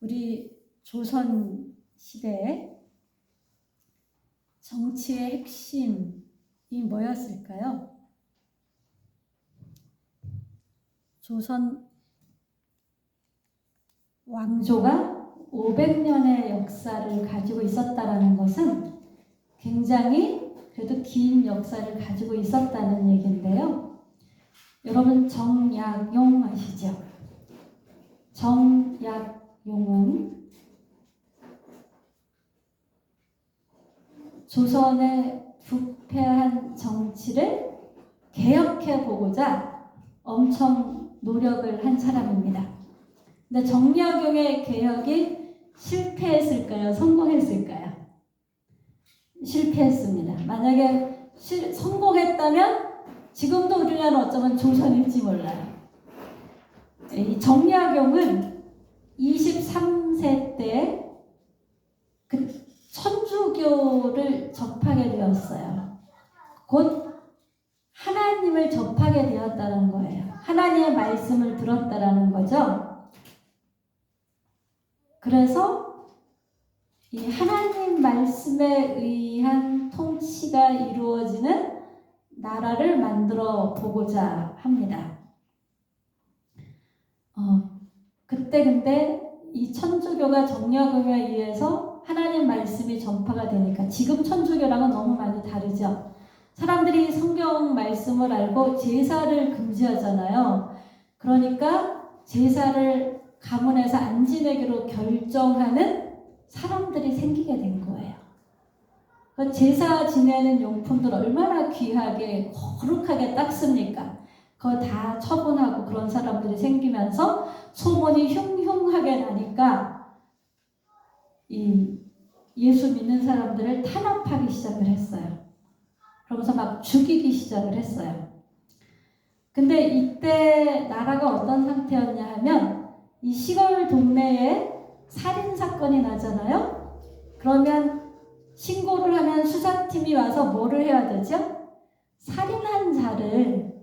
우리 조선 시대에 정치의 핵심이 뭐였을까요? 조선 왕조가 500년의 역사를 가지고 있었다는 것은 굉장히 그래도 긴 역사를 가지고 있었다는 얘기인데요. 여러분 정약용 아시죠? 정약용은 조선의 부패한 정치를 개혁해 보고자 엄청 노력을 한 사람입니다. 근데 정약용의 개혁이 실패했을까요? 성공했을까요? 실패했습니다. 만약에 성공했다면 지금도 우리나라는 어쩌면 조선일지 몰라요. 이 정약용은 23세 때 그 천주교를 접하게 되었어요. 곧 하나님을 접하게 되었다는 거예요. 하나님의 말씀을 들었다라는 거죠. 그래서 이 하나님 말씀에 의한 통치가 이루어지는 나라를 만들어 보고자 합니다. 그때 근데 이 천주교가 정약용에 의해서 하나님 말씀이 전파가 되니까 지금 천주교랑은 너무 많이 다르죠. 사람들이 성경 말씀을 알고 제사를 금지하잖아요. 그러니까 제사를 가문에서 안 지내기로 결정하는 사람들이 생기게 된 거예요. 제사 지내는 용품들 얼마나 귀하게 거룩하게 닦습니까? 그거 다 처분하고 그런 사람들이 생기면서 소문이 흉흉하게 나니까 이 예수 믿는 사람들을 탄압하기 시작을 했어요. 그러면서 막 죽이기 시작을 했어요. 근데 이때 나라가 어떤 상태였냐 하면 이 시골 동네에 살인사건이 나잖아요. 그러면 신고를 하면 수사팀이 와서 뭐를 해야 되죠? 살인한 자를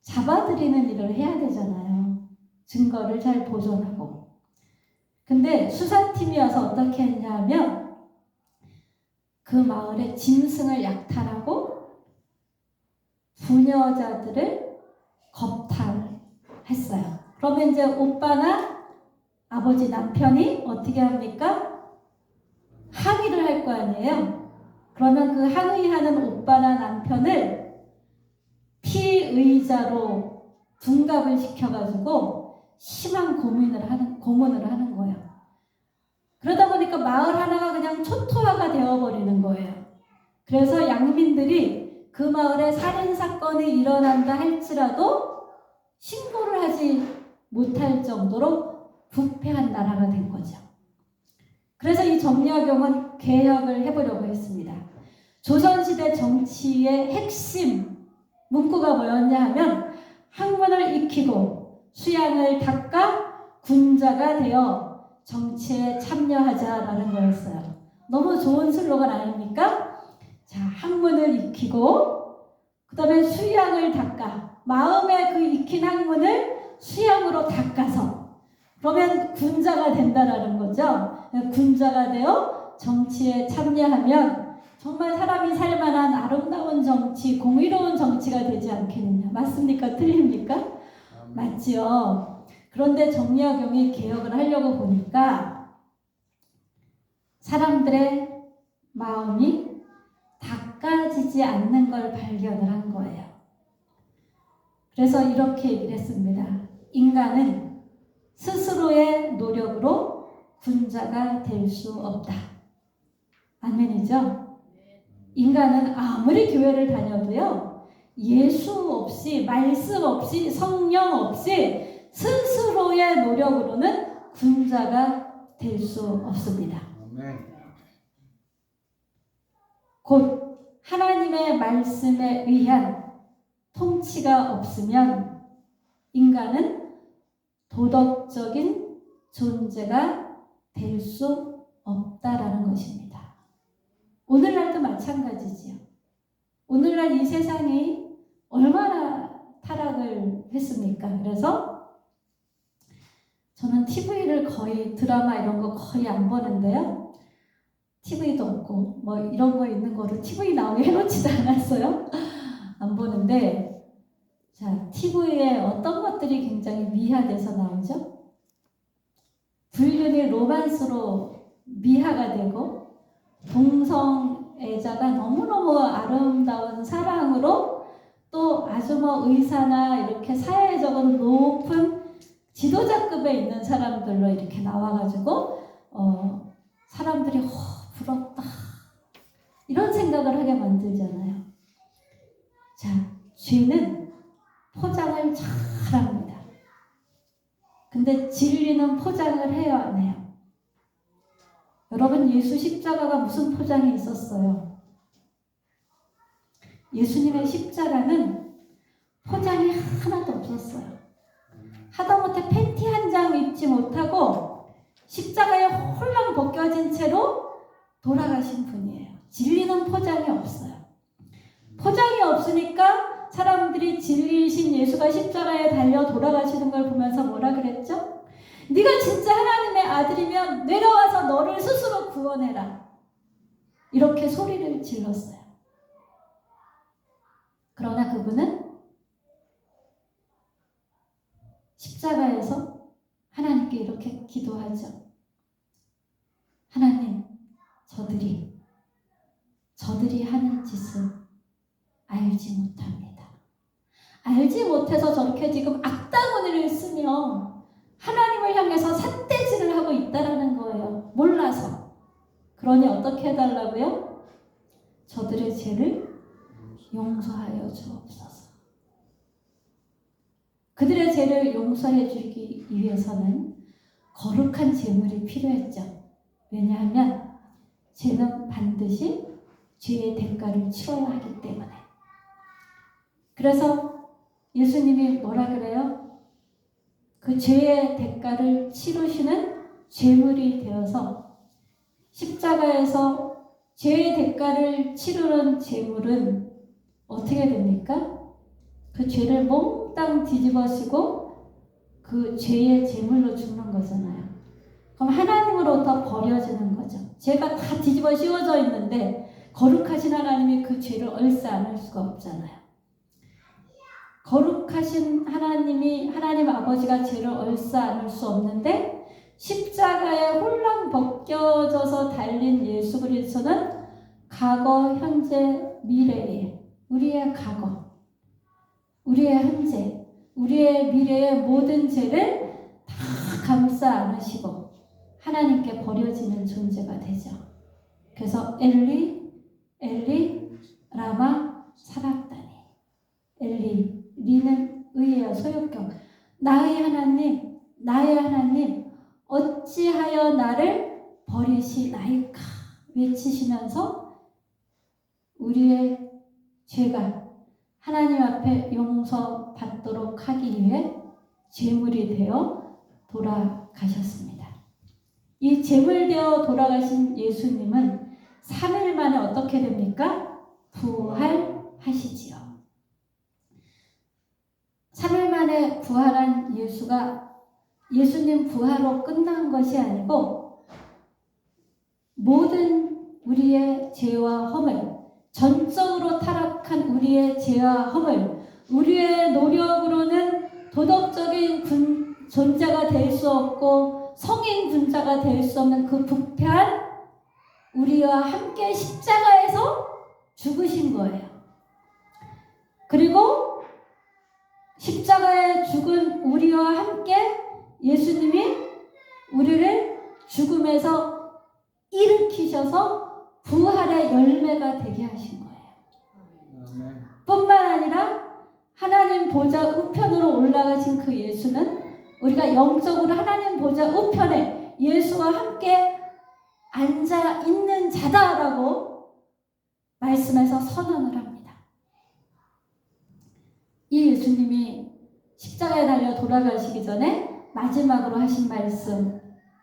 잡아들이는 일을 해야 되잖아요. 증거를 잘 보존하고. 근데 수사팀이 와서 어떻게 했냐면 그 마을의 짐승을 약탈하고 부녀자들을 겁탈했어요. 그러면 이제 오빠나 아버지 남편이 어떻게 합니까? 항의를 할 거 아니에요. 그러면 그 항의하는 오빠나 남편을 피의자로 둔갑을 시켜가지고 심한 고문을 하는 거예요. 그러다 보니까 마을 하나가 그냥 초토화가 되어버리는 거예요. 그래서 양민들이 그 마을에 살인사건이 일어난다 할지라도 신고를 하지 못할 정도로 부패한 나라가 된 거죠. 그래서 이 정약용은 개혁을 해보려고 했습니다. 조선시대 정치의 핵심 문구가 뭐였냐 하면 학문을 익히고 수양을 닦아 군자가 되어 정치에 참여하자라는 거였어요. 너무 좋은 슬로건 아닙니까? 자, 학문을 익히고 그 다음에 수양을 닦아 마음에 그 익힌 학문을 수양으로 닦아서 그러면 군자가 된다라는 거죠. 군자가 되어 정치에 참여하면 정말 사람이 살만한 아름다운 정치, 공의로운 정치가 되지 않겠느냐. 맞습니까? 틀립니까? 맞지요. 그런데 정약용이 개혁을 하려고 보니까 사람들의 마음이 닦아지지 않는 걸 발견을 한 거예요. 그래서 이렇게 얘기를 했습니다. 인간은 스스로의 노력으로 군자가 될 수 없다. 아멘이죠? 인간은 아무리 교회를 다녀도요, 예수 없이, 말씀 없이, 성령 없이 스스로의 노력으로는 군자가 될 수 없습니다. 곧 하나님의 말씀에 의한 통치가 없으면 인간은 도덕적인 존재가 될 수 없다라는 것입니다. 오늘날도 마찬가지지요. 오늘날 이 세상이 얼마나 타락을 했습니까? 그래서 저는 TV를 거의 드라마 이런 거 거의 안 보는데요. TV도 없고 뭐 이런 거 있는 거를 TV 나오게 해놓지도 않았어요. 안 보는데 자, TV에 어떤 것들이 굉장히 미화돼서 나오죠? 불륜이 로만스로 미화가 되고 동성애자가 너무너무 아름다운 사랑으로 또 아주 뭐 의사나 이렇게 사회적으로 높은 지도자급에 있는 사람들로 이렇게 나와가지고 사람들이 부럽다 이런 생각을 하게 만들잖아요. 자, 죄는 포장을 잘합니다. 근데 진리는 포장을 해요, 안 해요? 여러분, 예수 십자가가 무슨 포장이 있었어요? 예수님의 십자가는 포장이 하나도 없었어요. 하다못해 팬티 한 장 입지 못하고 십자가에 홀랑 벗겨진 채로 돌아가신 분이에요. 진리는 포장이 없어요. 포장이 없으니까 사람들이 진리이신 예수가 십자가에 달려 돌아가시는 걸 보면서 뭐라 그랬죠? 네가 진짜 하나님의 아들이면 내려와서 너를 스스로 구원해라. 이렇게 소리를 질렀어요. 그러나 그분은 십자가에서 하나님께 이렇게 기도하죠. 하나님, 저들이 하는 짓을 알지 못합니다. 알지 못해서 저렇게 지금 악다구니를 쓰며 하나님을 향해서 삿대질을 하고 있다라는 거예요. 몰라서. 그러니 어떻게 해달라고요? 저들의 죄를 용서하여 주옵소서. 그들의 죄를 용서해 주기 위해서는 거룩한 제물이 필요했죠. 왜냐하면 죄는 반드시 죄의 대가를 치러야 하기 때문에. 그래서 예수님이 뭐라 그래요? 그 죄의 대가를 치르시는 제물이 되어서 십자가에서 죄의 대가를 치르는 제물은 어떻게 됩니까? 그 죄를 몽땅 뒤집어쓰고 그 죄의 제물로 죽는 거잖아요. 그럼 하나님으로부터 버려지는 거죠. 죄가 다 뒤집어 씌워져 있는데 거룩하신 하나님이 그 죄를 얼싸 안을 수가 없잖아요. 거룩하신 하나님이 하나님 아버지가 죄를 얼싸 안을 수 없는데 십자가에 홀랑 벗겨져서 달린 예수 그리스도는 과거, 현재, 미래에 우리의 과거, 우리의 현재, 우리의 미래의 모든 죄를 다 감싸 안으시고 하나님께 버려지는 존재가 되죠. 그래서 엘리, 엘리, 라마 사박다니. 엘리, 리는 의예요, 소유격. 나의 하나님, 나의 하나님, 어찌하여 나를 버리시나이까 외치시면서 우리의 죄가 하나님 앞에 용서받도록 하기 위해 제물이 되어 돌아가셨습니다. 이 제물되어 돌아가신 예수님은 3일 만에 어떻게 됩니까? 부활하시지요. 3일 만에 부활한 예수가 예수님 부활로 끝난 것이 아니고 모든 우리의 죄와 허물, 전적으로 타락한 우리의 죄와 허물, 우리의 노력으로는 도덕적인 존재가 될 수 없고 성인 군자가 될 수 없는 그 부패한 우리와 함께 십자가에서 죽으신 거예요. 그리고 십자가에 죽은 우리와 함께 예수님이 우리를 죽음에서 일으키셔서 부활의 열매가 되게 하신 거예요. 뿐만 아니라 하나님 보좌 우편으로 올라가신 그 예수는 우리가 영적으로 하나님 보좌 우편에 예수와 함께 앉아 있는 자다라고 말씀에서 선언을 합니다. 이 예수님이 십자가에 달려 돌아가시기 전에 마지막으로 하신 말씀,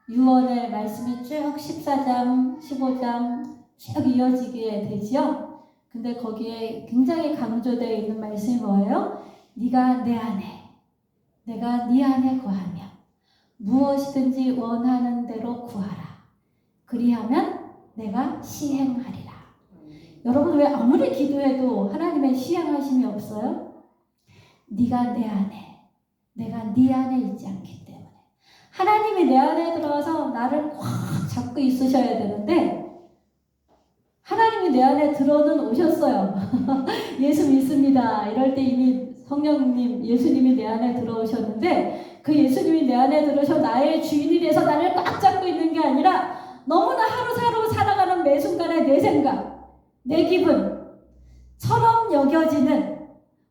유언의 말씀이 쭉 14장, 15장 쭉 이어지게 되지요. 근데 거기에 굉장히 강조되어 있는 말씀이 뭐예요? 네가 내 안에, 내가 네 안에 거하며 무엇이든지 원하는 대로 구하라. 그리하면 내가 시행하리라. 여러분 왜 아무리 기도해도 하나님의 시행하심이 없어요? 네가 내 안에, 내가 네 안에 있지 않기 때문에. 하나님이 내 안에 들어와서 나를 꽉 잡고 있으셔야 되는데 하나님이 내 안에 들어는 오셨어요. 예수 믿습니다. 이럴 때 이미 성령님, 예수님이 내 안에 들어오셨는데 그 예수님이 내 안에 들어오셔 나의 주인이 돼서 나를 꽉 잡고 있는 게 아니라 너무나 하루하루 살아가는 매 순간에 내 생각, 내 기분처럼 여겨지는,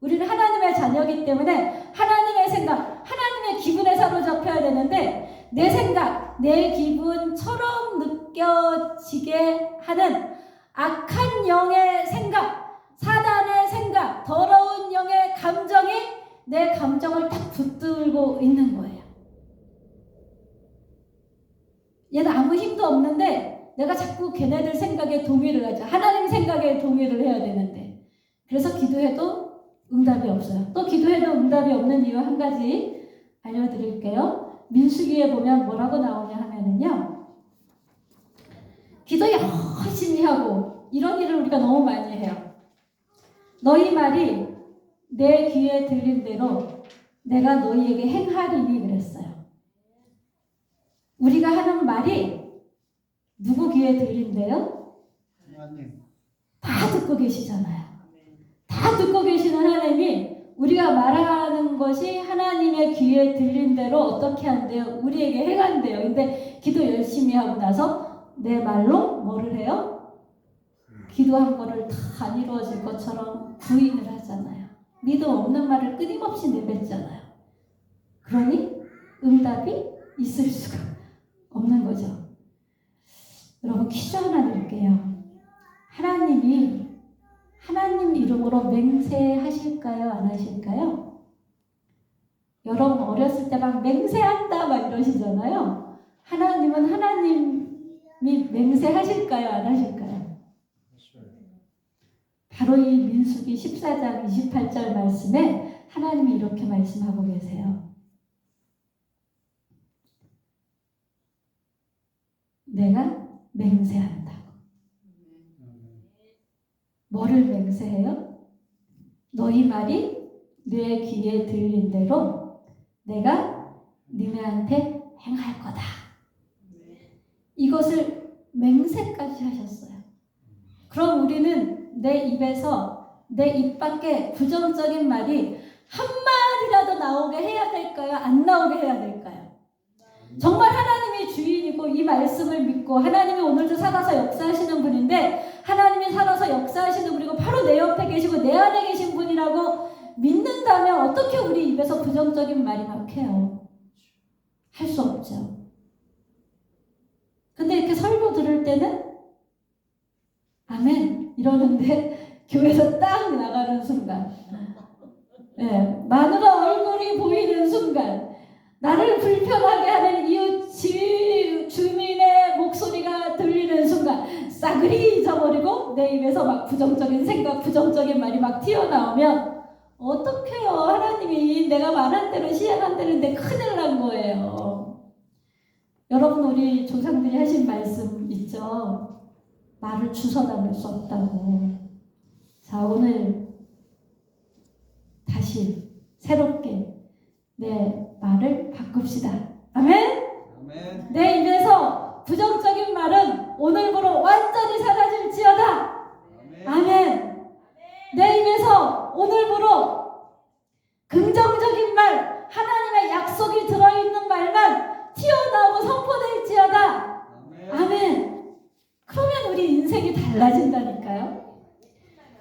우리는 하나님의 자녀이기 때문에 하나님의 생각, 하나님의 기분에 사로잡혀야 되는데 내 생각, 내 기분처럼 느껴지게 하는 악한 영의 생각, 사단의 생각, 더러운 영의 감정이 내 감정을 딱 붙들고 있는 거예요. 얘는 아무 힘도 없는데 내가 자꾸 걔네들 생각에 동의를 하죠. 하나님 생각에 동의를 해야 되는데. 그래서 기도해도 응답이 없어요. 또 기도해도 응답이 없는 이유 한 가지 알려드릴게요. 민수기에 보면 뭐라고 나오냐 하면은요. 기도 열심히 하고 이런 일을 우리가 너무 많이 해요. 너희 말이 내 귀에 들린 대로 내가 너희에게 행하리니 그랬어요. 우리가 하는 말이 누구 귀에 들린대요? 하나님. 다 듣고 계시잖아요. 다 듣고 계시는 하나님이 우리가 말하는 것이 하나님의 귀에 들린 대로 어떻게 한대요? 우리에게 행한대요. 근데 기도 열심히 하고 나서 내 말로 뭐를 해요? 기도한 거를 다 안 이루어질 것처럼 부인을 하잖아요. 믿음 없는 말을 끊임없이 내뱉잖아요. 그러니 응답이 있을 수가 없는 거죠. 여러분 퀴즈 하나 낼게요. 하나님이 하나님 이름으로 맹세하실까요? 안 하실까요? 여러분 어렸을 때 막 맹세한다 막 이러시잖아요. 하나님은 하나님이 맹세하실까요? 안 하실까요? 바로 이 민수기 14장 28절 말씀에 하나님이 이렇게 말씀하고 계세요. 내가 맹세한다고. 뭐를 맹세해요? 너희 말이 내 귀에 들린 대로 내가 너희한테 행할 거다. 이것을 맹세까지 하셨어요. 그럼 우리는 내 입에서 내 입 밖에 부정적인 말이 한마디라도 나오게 해야 될까요? 안 나오게 해야 될까요? 정말 하나님이 주인이고 이 말씀을 믿고 하나님이 오늘도 살아서 역사하시는 분인데 하나님이 살아서 역사하시는 분이고 바로 내 옆에 계시고 내 안에 계신 분이라고 믿는다면 어떻게 우리 입에서 부정적인 말이 막 해요? 할 수 없죠. 근데 이렇게 설교 들을 때는 아멘 이러는데 교회에서 딱 나가는 순간 네, 마누라 얼굴이 보이는 순간 나를 불편하게 하는 이웃 주민의 목소리가 들리는 순간 싸그리 잊어버리고 내 입에서 막 부정적인 생각, 부정적인 말이 막 튀어나오면 어떡해요. 하나님이 내가 말한 대로 시행한 대로인데 큰일 난 거예요. 여러분 우리 조상들이 하신 말씀 있죠. 말을 주워 담을 수 없다고. 자 오늘 다시 새롭게 내 말을 바꿉시다. 아멘? 아멘. 내 입에서 부정적인 말은 오늘부로 완전히 사라질지어다. 아멘. 내 입에서 오늘부로 긍정적인 말, 하나님의 약속이 들어있는 말만 튀어나오고 선포될지어다. 아멘. 그러면 우리 인생이 달라진다니까요.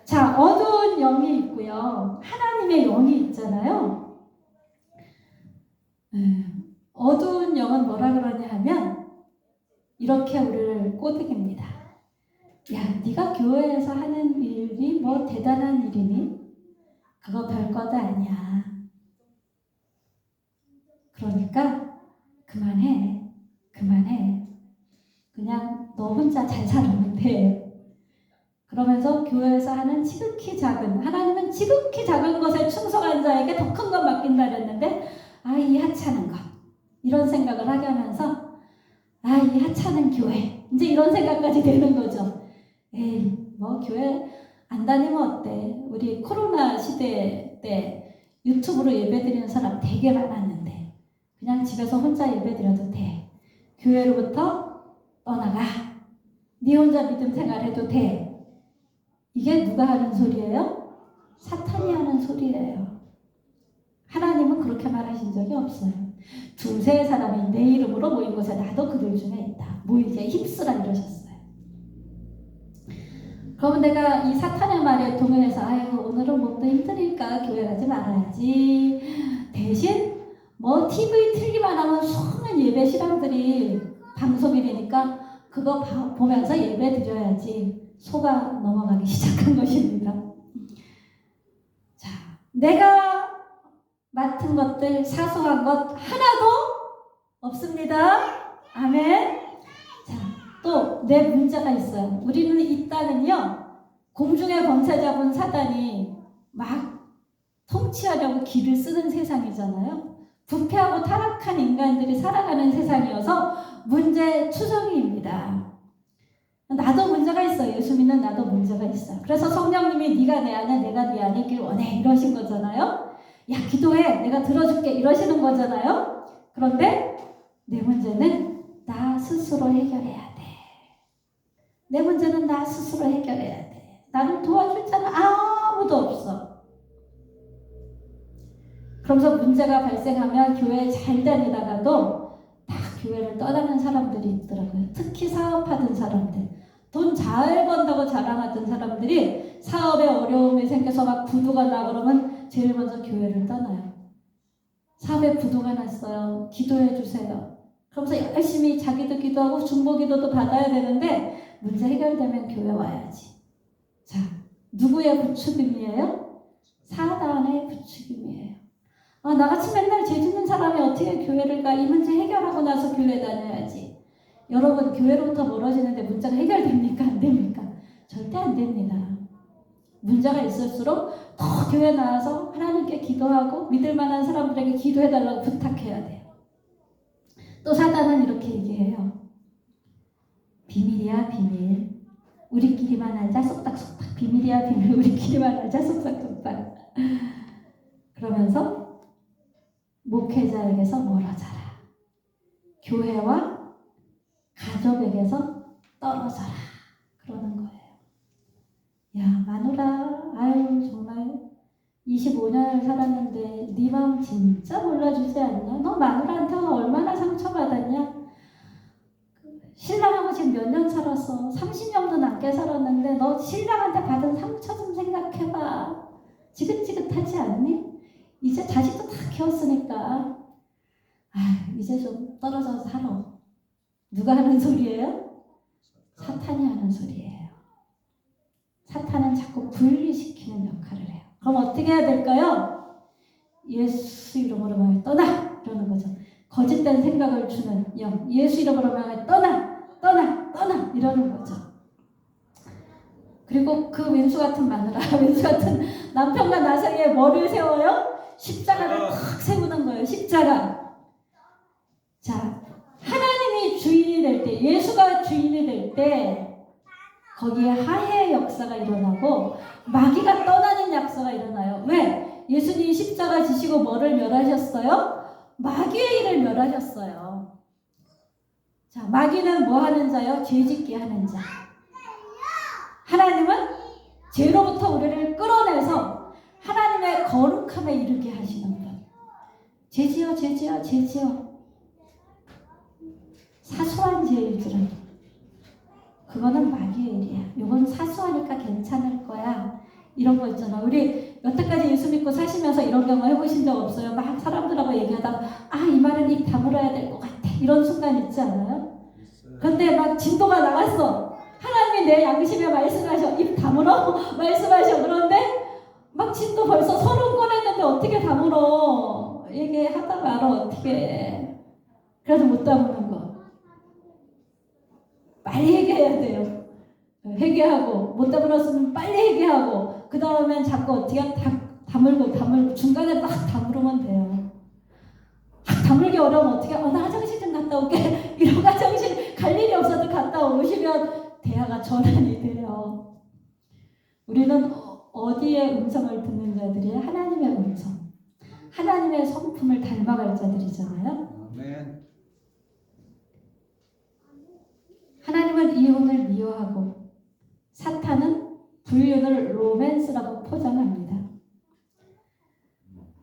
자, 어두운 영이 있고요. 하나님의 영이 있잖아요. 어두운 영은 뭐라 그러냐 하면 이렇게 우리를 꼬드깁니다. 야, 네가 교회에서 하는 일이 뭐 대단한 일이니? 그거 별거도 아니야. 그러니까 그만해. 그냥 너 혼자 잘 살면 돼. 그러면서 교회에서 하는 지극히 작은, 하나님은 지극히 작은 것에 충성한 자에게 더 큰 것 맡긴다 그랬는데 이 하찮은 것, 이런 생각을 하게 하면서 아, 이 하찮은 교회 이제 이런 생각까지 되는 거죠. 에이, 뭐 교회 안 다니면 어때? 우리 코로나 시대 때 유튜브로 예배드리는 사람 되게 많았는데 그냥 집에서 혼자 예배드려도 돼. 교회로부터 떠나가. 네 혼자 믿음 생활해도 돼. 이게 누가 하는 소리예요? 사탄이 하는 소리예요. 하나님은 그렇게 말하신 적이 없어요. 두세 사람이 내 이름으로 모인 곳에 나도 그들 중에 있다. 모이게 힘쓰라 이러셨어요. 그러면 내가 이 사탄의 말에 동요해서 아이고 오늘은 몸도 힘드니까 교회 가지 말아야지. 대신 뭐 TV 틀기만 하면 수많은 예배 시간들이 방송이 되니까 그거 보면서 예배 드려야지. 속아 넘어가기 시작한 것입니다. 자, 내가 맡은 것들 사소한 것 하나도 없습니다. 아멘. 자, 또 내 문제가 있어요. 우리는 이 땅은요 공중의 권세 잡은 사단이 막 통치하려고 길을 쓰는 세상이잖아요. 부패하고 타락한 인간들이 살아가는 세상이어서 문제투성이입니다. 나도 문제가 있어. 예수 믿는 나도 문제가 있어. 그래서 성령님이 네가 내 안에 내가 네 안에 있길 원해 이러신 거잖아요. 야 기도해 내가 들어줄게 이러시는 거잖아요. 그런데 내 문제는 나 스스로 해결해야 돼. 내 문제는 나 스스로 해결해야 돼. 나를 도와줄 자는 아무도 없어. 그러면서 문제가 발생하면 교회 잘 다니다가도 다 교회를 떠나는 사람들이 있더라고요. 특히 사업하던 사람들. 돈 잘 번다고 자랑하던 사람들이 사업에 어려움이 생겨서 막 부도가 나 그러면 제일 먼저 교회를 떠나요. 사업에 부도가 났어요. 기도해 주세요. 그러면서 열심히 자기도 기도하고 중보기도도 받아야 되는데 문제 해결되면 교회 와야지. 자, 누구의 부추김이에요? 사단의 부추김이에요. 아, 나같이 맨날 죄 짓는 사람이 어떻게 교회를 가? 이 문제 해결하고 나서 교회 다녀야지. 여러분 교회로부터 멀어지는데 문제가 해결됩니까? 안 됩니까? 절대 안 됩니다. 문제가 있을수록 더 교회 나와서 하나님께 기도하고 믿을 만한 사람들에게 기도해달라고 부탁해야 돼요. 또 사단은 이렇게 얘기해요. 비밀이야 비밀. 우리끼리만 알자 속닥속닥. 비밀이야 비밀. 우리끼리만 알자 속닥속닥. 그러면서 목회자에게서 멀어져라. 교회와 가족에게서 떨어져라. 그러는 거예요. 야 마누라 아유 정말 25년을 살았는데 네 마음 진짜 몰라주지 않냐? 너 마누라한테 얼마나 상처받았냐? 신랑하고 지금 몇 년 살았어? 30년도 넘게 살았는데 너 신랑한테 받은 상처 좀 생각해봐. 지긋지긋하지 않니? 이제 자식도 다 키웠으니까 이제 좀 떨어져서 살아. 누가 하는 소리예요? 사탄이 하는 소리예요. 사탄은 자꾸 분리시키는 역할을 해요. 그럼 어떻게 해야 될까요? 예수 이름으로 말해 떠나! 이러는 거죠. 거짓된 생각을 주는 영. 예수 이름으로 말해 떠나! 떠나! 떠나! 이러는 거죠. 그리고 그 왼수 같은 마누라, 왼수 같은 남편과 나 사이에 뭐를 세워요? 십자가를 탁 세우는 거예요. 십자가. 자, 하나님이 주인이 될 때, 예수가 주인이 될 때 거기에 하해의 역사가 일어나고 마귀가 떠나는 역사가 일어나요. 왜? 예수님이 십자가 지시고 뭐를 멸하셨어요? 마귀의 일을 멸하셨어요. 자, 마귀는 뭐 하는 자요? 죄짓게 하는 자. 하나님은 죄로부터 우리를 끌어내서 하나님의 거룩함에 이르게 하시는 분. 죄지어 죄지어 죄지어. 사소한 죄일지라도 그거는 마귀의 일이야. 이건 사소하니까 괜찮을 거야. 이런 거 있잖아. 우리 여태까지 예수 믿고 사시면서 이런 경험 해보신 적 없어요? 막 사람들하고 얘기하다가 이 말은 입 다물어야 될 것 같아. 이런 순간 있지 않아요? 근데 막 진도가 나갔어. 하나님이 내 양심에 말씀하셔. 입 다물어? 말씀하셔. 그런데 막 진도 벌써 30 꺼냈는데 어떻게 다물어? 얘기하다 말아 어떻게 해. 그래도 못 다무는 거. 빨리 회개해야 돼요. 회개하고 못 다물었으면 빨리 회개하고 그 다음엔 자꾸 어떻게 다물고 중간에 막 다물으면 돼요. 막 다물기 어려우면 어떻게 나 화장실 좀 갔다 올게 이러고 화장실 갈 일이 없어도 갔다 오시면 대화가 전환이 돼요. 우리는 어디에 음성을 듣는 자들이에요? 하나님의 음성, 하나님의 성품을 닮아갈 자들이잖아요. 아멘. 하나님은 이혼을 미워하고 사탄은 불륜을 로맨스라고 포장합니다.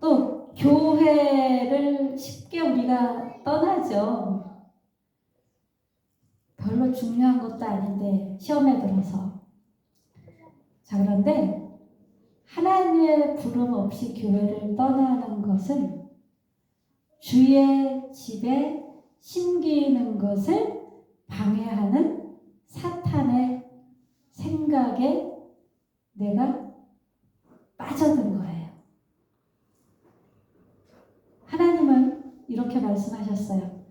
또 교회를 쉽게 우리가 떠나죠. 별로 중요한 것도 아닌데 시험에 들어서. 자, 그런데 하나님의 부름 없이 교회를 떠나는 것은 주의 집에 심기는 것을 방해하는 사탄의 생각에 내가 빠져든 거예요. 하나님은 이렇게 말씀하셨어요.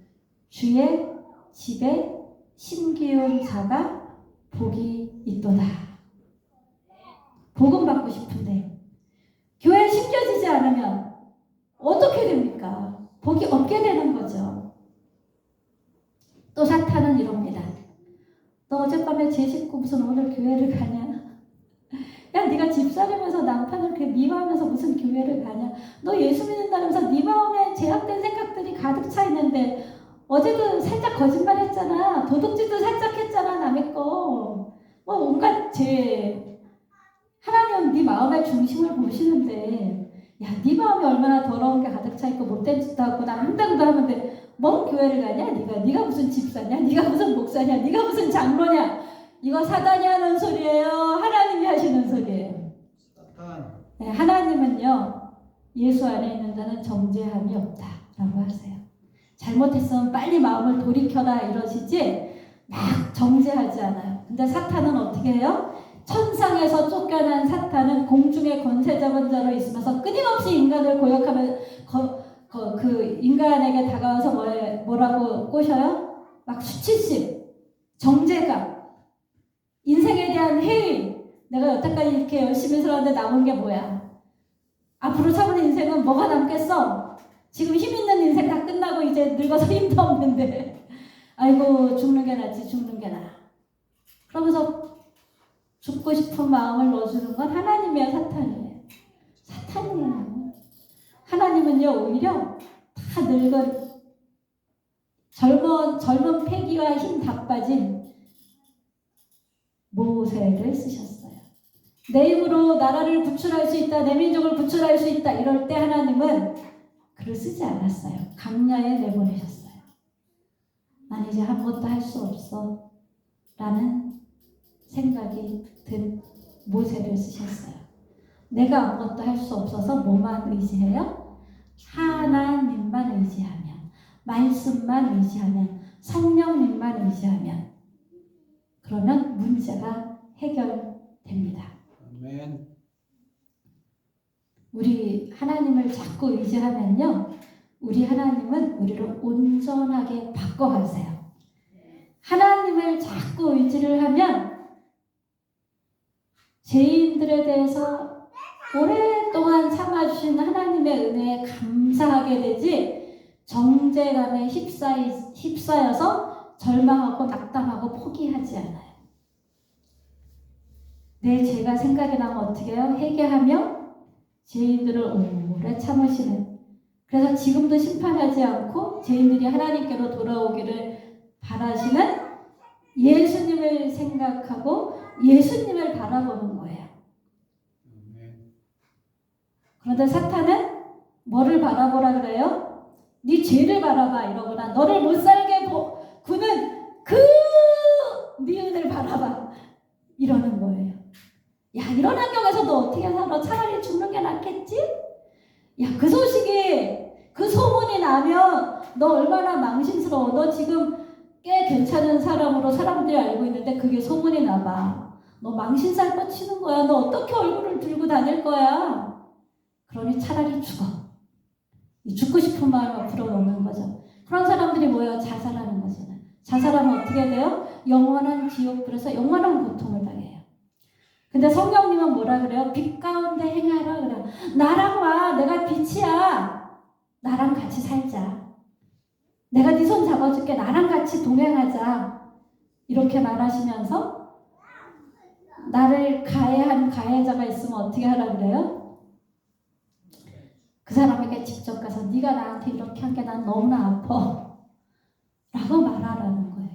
주의 집에 심기운 자가 복이 있도다. 복음 받고 싶은데 교회에 심겨지지 않으면 어떻게 됩니까? 복이 없게 되는 거죠. 또 사탄은 이럽니다. 너 어젯밤에 죄 짓고 무슨 오늘 교회를 가냐? 야, 네가 집사람면서 남편을 그렇게 미워하면서 무슨 교회를 가냐? 너 예수 믿는다면서 네 마음에 죄악된 생각들이 가득 차 있는데 어제도 살짝 거짓말했잖아. 도둑질도 살짝 했잖아. 남의 거. 뭐 온갖 죄. 하나님은 네 마음의 중심을 보시는데 야, 네 마음이 얼마나 더러운 게 가득 차 있고 못된 짓도 하고 남행당도 하는데 뭔 교회를 가냐? 네가 무슨 집사냐? 네가 무슨 목사냐? 네가 무슨 장로냐? 이거 사단이 하는 소리예요? 하나님이 하시는 소리예요? 사탄. 네, 하나님은요, 예수 안에 있는 자는 정죄함이 없다라고 하세요. 잘못했으면 빨리 마음을 돌이켜라 이러시지 막 정죄하지 않아요. 근데 사탄은 어떻게 해요? 천상에서 쫓겨난 사탄은 공중의 권세 잡은 자로 있으면서 끊임없이 인간을 고역하면 그 인간에게 다가와서 뭐라고 꼬셔요? 막 수치심, 정죄감, 인생에 대한 회의. 내가 여태까지 이렇게 열심히 살았는데 남은 게 뭐야? 앞으로 사는 인생은 뭐가 남겠어? 지금 힘 있는 인생 다 끝나고 이제 늙어서 힘도 없는데 아이고 죽는 게 낫지 죽는 게 나아. 그러면서 죽고 싶은 마음을 넣어주는 건 하나님이에요, 사탄이에요? 사탄이에요. 하나님은요, 오히려 다 늙은 젊은 패기와 힘 다 빠진 모세를 쓰셨어요. 내 힘으로 나라를 구출할 수 있다, 내 민족을 구출할 수 있다 이럴 때 하나님은 글을 쓰지 않았어요. 강야에 내보내셨어요. 난 이제 아무것도 할 수 없어 라는 생각이 든 모세를 쓰셨어요. 내가 아무것도 할 수 없어서 뭐만 의지해요? 하나님만 의지하면, 말씀만 의지하면, 성령님만 의지하면 그러면 문제가 해결됩니다. 아멘. 우리 하나님을 자꾸 의지하면요, 우리 하나님은 우리를 온전하게 바꿔가세요. 하나님을 자꾸 의지를 하면 죄인들에 대해서 오랫동안 참아주신 하나님의 은혜에 감사하게 되지 정죄감에 휩싸여서 절망하고 낙담하고 포기하지 않아요. 내 죄가 생각이 나면 어떻게 해요? 회개하며 죄인들을 오래 참으시는, 그래서 지금도 심판하지 않고 죄인들이 하나님께로 돌아오기를 바라시는 예수님을 생각하고 예수님을 바라보는 거예요. 그런데 사탄은 뭐를 바라보라 그래요? 네 죄를 바라봐 이러거나 너를 못 살게 구는 네 은혜를 바라봐 이러는 거예요. 야, 이런 환경에서 너 어떻게 살아? 차라리 죽는 게 낫겠지? 야, 그 소식이, 그 소문이 나면 너 얼마나 망신스러워. 너 지금 꽤 괜찮은 사람으로 사람들이 알고 있는데 그게 소문이 나봐. 너 망신살 뻗치는 거야. 너 어떻게 얼굴을 들고 다닐 거야? 그러니 차라리 죽어. 죽고 싶은 마음을 불어넣는 거죠. 그런 사람들이 뭐예요? 자살하는 거잖아요. 자살하면 어떻게 돼요? 영원한 지옥불에서 영원한 고통을 당해요. 근데 성령님은 뭐라 그래요? 빛 가운데 행하라 그래요. 나랑 와. 내가 빛이야. 나랑 같이 살자. 내가 네 손 잡아줄게. 나랑 같이 동행하자. 이렇게 말하시면서 나를 가해한 가해자가 있으면 어떻게 하라 그래요? 그 사람에게 직접 가서 네가 나한테 이렇게 한 게 난 너무나 아파. 라고 말하라는 거예요.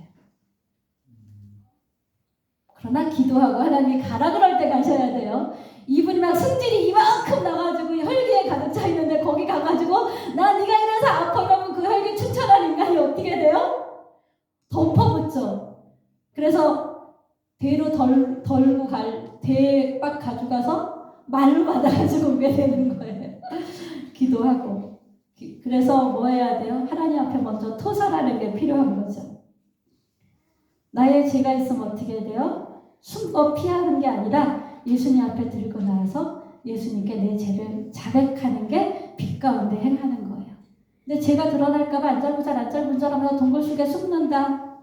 그러나 기도하고 하나님이 가라 그럴 때 가셔야 돼요. 이분이 막 승질이 이만큼 나가지고 혈기에 가득 차 있는데 거기 가가지고 나 네가 이래서 아파 그러면 그 혈기 추천한 인간이 어떻게 돼요? 덮어붙죠. 그래서 대로 덜고 대박 가져가서 말로 받아가지고 오게 되는 거예요. 기도하고. 그래서 뭐 해야 돼요? 하나님 앞에 먼저 토설하는 게 필요한 거죠. 나의 죄가 있으면 어떻게 돼요? 숨고 피하는 게 아니라 예수님 앞에 들고 나와서 예수님께 내 죄를 자백하는 게 빛 가운데 행하는 거예요. 근데 죄가 드러날까봐 안절부절 하면서 동굴 속에 숨는다.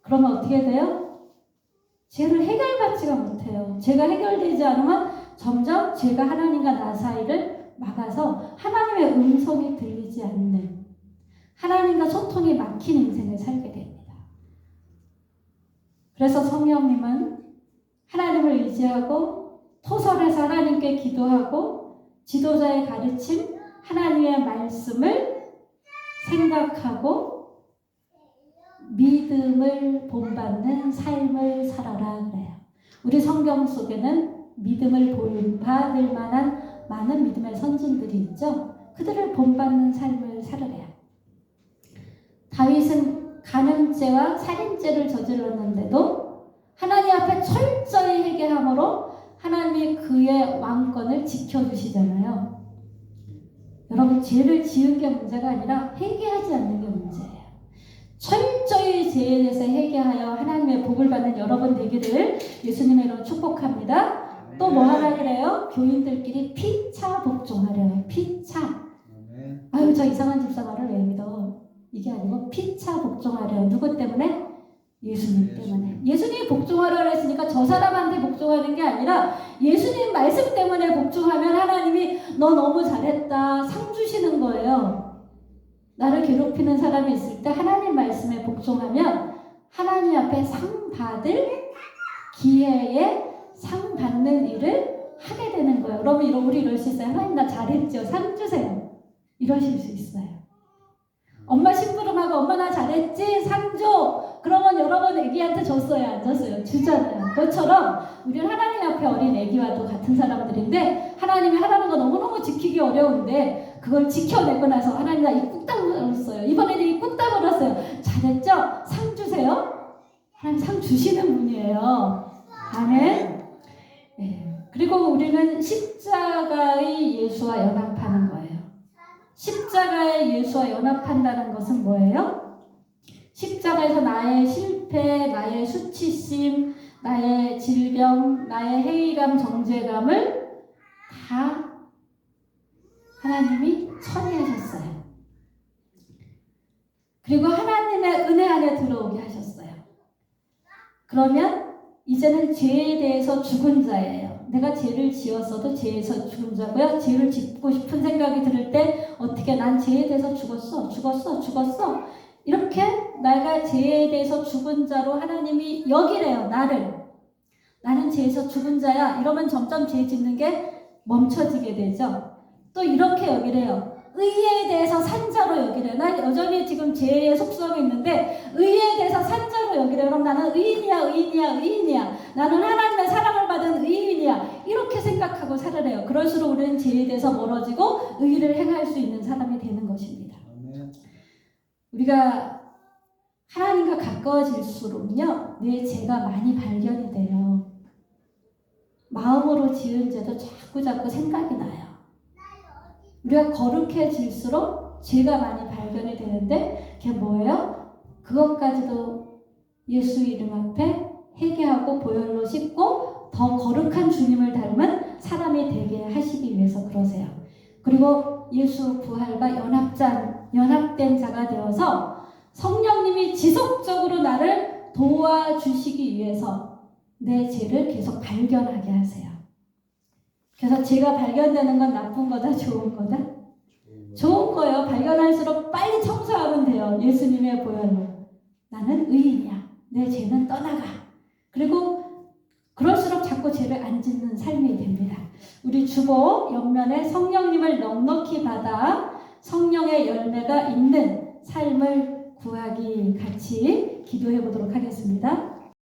그러면 어떻게 돼요? 죄를 해결받지가 못해요. 죄가 해결되지 않으면 점점 죄가 하나님과 나 사이를 막아서 하나님의 음성이 들리지 않는, 하나님과 소통이 막힌 인생을 살게 됩니다. 그래서 성령님은 하나님을 의지하고 토설해서 하나님께 기도하고 지도자의 가르침, 하나님의 말씀을 생각하고 믿음을 본받는 삶을 살아라 그래요. 우리 성경 속에는 믿음을 본받을 만한 많은 믿음의 선진들이 있죠. 그들을 본받는 삶을 살으래요. 다윗은 간음죄와 살인죄를 저질렀는데도 하나님 앞에 철저히 회개함으로 하나님이 그의 왕권을 지켜주시잖아요. 여러분, 죄를 지은 게 문제가 아니라 회개하지 않는 게 문제예요. 철저히 죄에 대해서 회개하여 하나님의 복을 받는 여러분 되기를 예수님의 이름으로 축복합니다. 또 뭐 하라 그래요? 교인들끼리 피차 복종하래요. 피차. 아유, 저 이상한 집사 말을 왜 믿어? 이게 아니고 피차 복종하래요. 누구 때문에? 예수님 때문에. 예수님 복종하라 했으니까 저 사람한테 복종하는 게 아니라 예수님 말씀 때문에 복종하면 하나님이 너 너무 잘했다 상 주시는 거예요. 나를 괴롭히는 사람이 있을 때 하나님 말씀에 복종하면 하나님 앞에 상 받을 기회에 상 받는 일을 하게 되는 거예요. 여러분, 우리 이럴 수 있어요. 하나님 나 잘했죠? 상 주세요. 이러실 수 있어요. 엄마 심부름하고 엄마 나 잘했지? 상 줘. 그러면 여러분 애기한테 줬어요? 안 줬어요? 주잖아요. 그것처럼 우리는 하나님 앞에 어린 애기와도 같은 사람들인데 하나님이 하라는 거 너무너무 지키기 어려운데 그걸 지켜내고 나서 하나님 나 입 꾹 다물었어요. 이번에는 입 꾹 다물었어요. 잘했죠? 상 주세요? 하나님 상 주시는 분이에요. 아멘. 네. 그리고 우리는 십자가의 예수와 연합하는 거예요. 십자가의 예수와 연합한다는 것은 뭐예요? 십자가에서 나의 실패, 나의 수치심, 나의 질병, 나의 회의감, 정죄감을 다 하나님이 처리하셨어요. 그리고 하나님의 은혜 안에 들어오게 하셨어요. 그러면 이제는 죄에 대해서 죽은 자예요. 내가 죄를 지었어도 죄에서 죽은 자고요. 죄를 짓고 싶은 생각이 들을 때 어떻게 난 죄에 대해서 죽었어. 이렇게 내가 죄에 대해서 죽은 자로 하나님이 여기래요. 나는 죄에서 죽은 자야. 이러면 점점 죄 짓는 게 멈춰지게 되죠. 또 이렇게 여기래요. 의에 대해서 산자로 여기래요. 난 여전히 지금 죄의 속성이 있는데 의에 대해서 산자로 여기래요. 그럼 나는 의인이야. 나는 하나님의 사랑을 받은 의인이야. 이렇게 생각하고 살으래요. 그럴수록 우리는 죄에 대해서 멀어지고 의를 행할 수 있는 사람이 되는 것입니다. 우리가 하나님과 가까워질수록요, 내 죄가 많이 발견이 돼요. 마음으로 지은 죄도 자꾸 생각이 나요. 우리가 거룩해질수록 죄가 많이 발견이 되는데 그게 뭐예요? 그것까지도 예수 이름 앞에 회개하고 보혈로 씻고 더 거룩한 주님을 닮은 사람이 되게 하시기 위해서 그러세요. 그리고 예수 부활과 연합된 자가 되어서 성령님이 지속적으로 나를 도와주시기 위해서 내 죄를 계속 발견하게 하세요. 그래서 죄가 발견되는 건 나쁜 거다, 좋은 거다? 좋은 거예요. 발견할수록 빨리 청소하면 돼요. 예수님의 보혈로. 나는 의인이야. 내 죄는 떠나가. 그리고 그럴수록 자꾸 죄를 안 짓는 삶이 됩니다. 우리 주보 옆면에 성령님을 넉넉히 받아 성령의 열매가 있는 삶을 구하기 같이 기도해 보도록 하겠습니다.